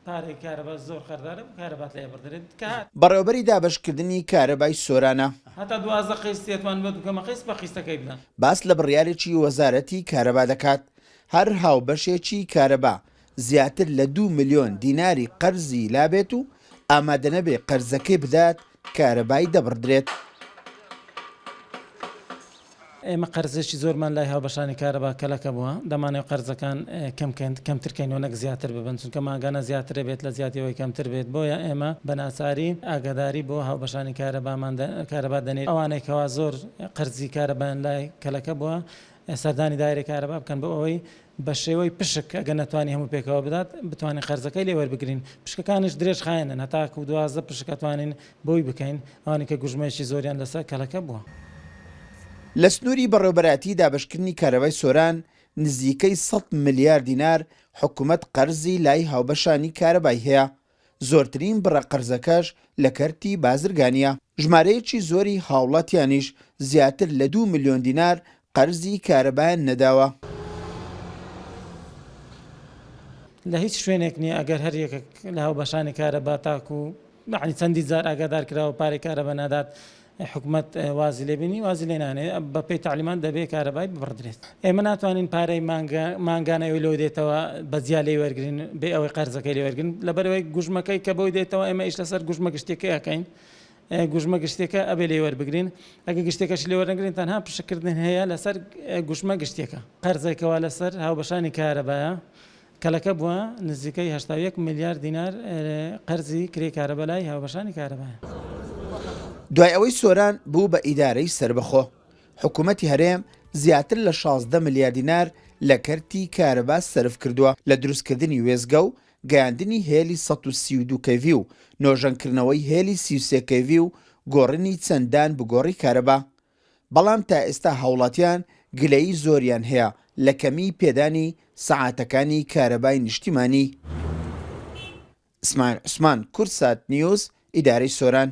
پارەی کارەبا زۆر خەردارە کارەبات لێ بردرێت کە بەڕێوەبەری دابەشکردنی کارەبای سۆرانە هەتا 12 قیستێتوان بە دووکەمە قیست بە قیستەکەی بدەن باس لە بڕیارێکی وەزارەتی کارەبا دەکات هەر هاوبەشێکی کارەبا زیاتر لە 2 ملیۆن دیناری قەرزی لابێت و ئامادە نەبێ قەرزەکەی بدات کارەبای دەبڕدرێت. ئێمە قەرزێکی زۆرمان لای هاوبەشانی کارەبا کەلەکە بووە دەمانێت قەرزەکان کەمترکەینەوە نەک زیاتر ببن چونکە ماگانە زیاتر بێت لە زیاتیەوەی کەمتر بێت بۆیە ئێمە بەناچاری ئاگاداری بۆ هاوبەشانی کارەبا دەنێت ئەوانەی کەوا زۆر قەرزی کارەبان لای کەلەکە بووە سەردانی دایرەی کارەبا بکەن بۆ ئەوەی بە شێوەی پشک ئەگە نەتوانی هەموو پێکەوە بدات بتوانین قەرزەکەی لێ وەربگرین پشکەکانیش درێژ خاێنن هەتاکو 12 پشکەتوانین بۆی بکەین ئەوانی کە گوژمەیەکی زۆریان لەسەر کەلەکە بووە. لە سنووری بەڕێوەبەراتی دابەشکردنی کارەبای سۆران نزیکەی 100 ملیار دینار حکوومەت قەرزی لای هاوبەشانی کارەبای هەیە زۆرترین بڕە قەرزەکەش لە کەرتی بازرگانیە ژمارەیەکی زۆری هاوڵاتیانیش زیاتر لە 2 ملیۆن دینار قەرزی کارەبایان نەداوە. لە هیچ شوێنێک نییە ئەگەر هەر یەکە لە هاوبەشانی کارەبا تاکو معنی چەندی جار ئاگادار کراوە پارەی کارەبا نادات حکوومەت وازی لێبینی وازی لێ نانێت بە پێی تعلیمان دەبێت کارەبای ببڕدرێت ئێمە ناتوانین پارەی مانگانەوەی لەوە دێتەوە بەجیا لێ وەرگین بێ ئەوەی قەرزەکەی لێ وەرگن لەبەرەوەی گوژمەکەی کە بۆی دێتەوە ئێمە ئیش لەسەر گوژمە گشتێکەکەی ئەەکەین گوژمە گشتێکە ئەبێ لێ وەربگرین ئەگە گشتێکەش لێ وەرنەگرین تەنها پشکردن هەیە لەسەر گوژمە گشتێکە قەرزێکەوە لەسەر هاوبەشانی کارەبایە کەلەکە بووە نزیکەی 81 میلیارد دینار قەرزی کرێ کارەبا لای هاوبەشانی کارەبایە. دوای ئەوەی سۆران بوو بە ئیدارەی سربەخۆ حکوومەتی هەرێم زیاتر لە 16 میلیارد دینار لە کەرتی کارەبا سەرف کردووە لە دروستکردنی وێزگە و گەیاندنی هێلی 132 کەڤی و نۆژەنکردنەوەی هێلی 33 کەڤی و گۆڕنی چەندان بگۆڕی کارەبا بەڵام تا ئێستا هاوڵاتیان گلەیی زۆریان هەیە لە کەمی پێدانی سەعاتەکانی کارەبای نیشتیمانی. ئیسماعیل عوسمان کورسات نیوز ئیدارەی سۆران.